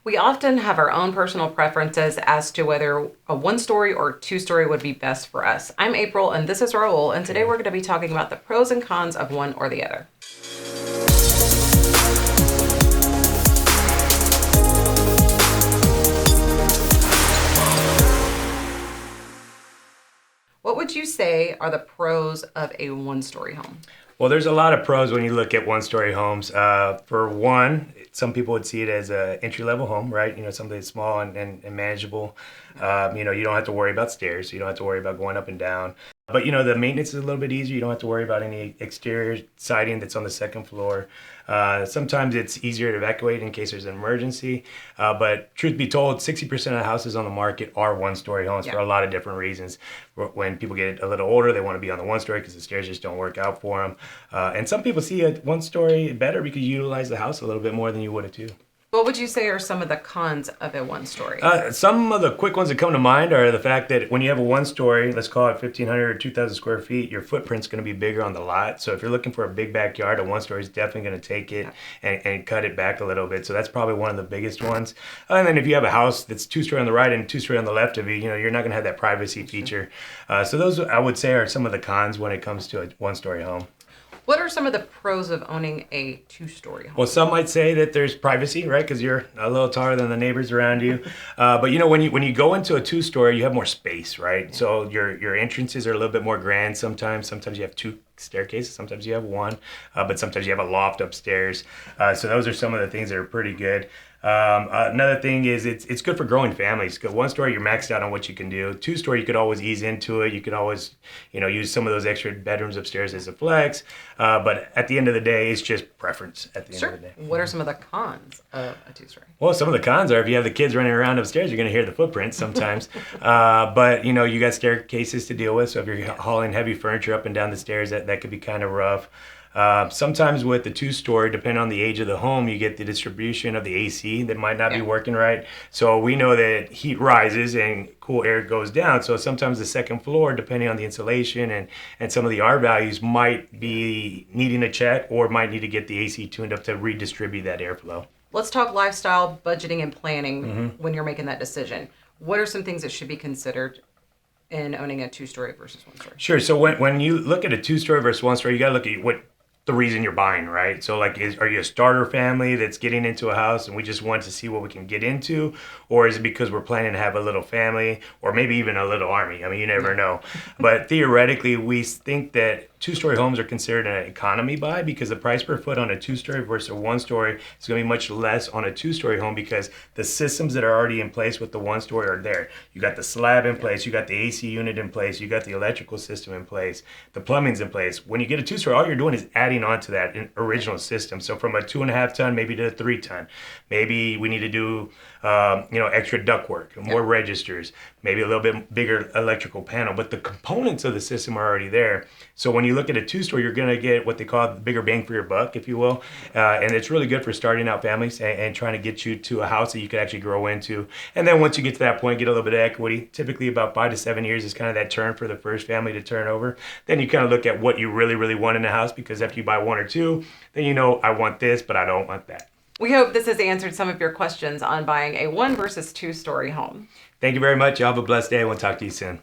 We often have our own personal preferences as to whether a one-story or two-story would be best for us. I'm April, and this is Raul, and today we're going to be talking about the pros and cons of one or the other. What would you say are the pros of a one-story home? Well, there's a lot of pros when you look at one-story homes. For one, some people would see it as an entry-level home, right? Something that's small and manageable. You don't have to worry about stairs. You don't have to worry about going up and down. But, the maintenance is a little bit easier. You don't have to worry about any exterior siding that's on the second floor. Sometimes it's easier to evacuate in case there's an emergency. But truth be told, 60% of the houses on the market are one-story homes for a lot of different reasons. When people get a little older, they want to be on the one-story because the stairs just don't work out for them. And some people see a one-story better because you utilize the house a little bit more than you would a two. What would you say are some of the cons of a one-story? Some of the quick ones that come to mind are the fact that when you have a one-story, let's call it 1,500 or 2,000 square feet, your footprint's going to be bigger on the lot. So if you're looking for a big backyard, a one-story is definitely going to take it and cut it back a little bit. So that's probably one of the biggest ones. And then if you have a house that's two-story on the right and two-story on the left of you, you're not going to have that privacy feature. So those, I would say, are some of the cons when it comes to a one-story home. What are some of the pros of owning a two-story home? Well, some might say that there's privacy, right? Because you're a little taller than the neighbors around you. But when you go into a two-story, you have more space, right? So your entrances are a little bit more grand sometimes. Sometimes you have two staircases. Sometimes you have one. But sometimes you have a loft upstairs. So those are some of the things that are pretty good. Another thing is it's good for growing families. Because one story, you're maxed out on what you can do. Two story, you could always ease into it. You could always, use some of those extra bedrooms upstairs as a flex. But at the end of the day, it's just preference at the end of the day. What are some of the cons of a two-story? Well, some of the cons are if you have the kids running around upstairs, you're going to hear the footprints sometimes. But, you got staircases to deal with. So if you're hauling heavy furniture up and down the stairs, that could be kind of rough. Sometimes with the two-story, depending on the age of the home, you get the distribution of the AC that might not be working right. So we know that heat rises and cool air goes down. So sometimes the second floor, depending on the insulation and some of the R values, might be needing a check or might need to get the AC tuned up to redistribute that airflow. Let's talk lifestyle, budgeting, and planning when you're making that decision. What are some things that should be considered in owning a two-story versus one-story? Sure. So when you look at a two-story versus one-story, you got to look at what the reason you're buying, right? So are you a starter family that's getting into a house and we just want to see what we can get into? Or is it because we're planning to have a little family or maybe even a little army? I mean, you never know. But theoretically, we think that two-story homes are considered an economy buy because the price per foot on a two-story versus a one-story is going to be much less on a two-story home because the systems that are already in place with the one-story are there. You got the slab in place, you got the AC unit in place, you got the electrical system in place, the plumbing's in place. When you get a two-story, all you're doing is adding on to that original system. So from a 2.5 ton, maybe to a 3 ton. Maybe we need to do extra ductwork, more registers, maybe a little bit bigger electrical panel, but the components of the system are already there. So when you look at a two-story, you're going to get what they call the bigger bang for your buck, if you will. And it's really good for starting out families and trying to get you to a house that you could actually grow into. And then once you get to that point, get a little bit of equity. Typically about 5 to 7 years is kind of that turn for the first family to turn over. Then you kind of look at what you really, really want in a house because after you buy one or two, then I want this, but I don't want that. We hope this has answered some of your questions on buying a one versus two-story home. Thank you very much. Y'all have a blessed day. We'll talk to you soon.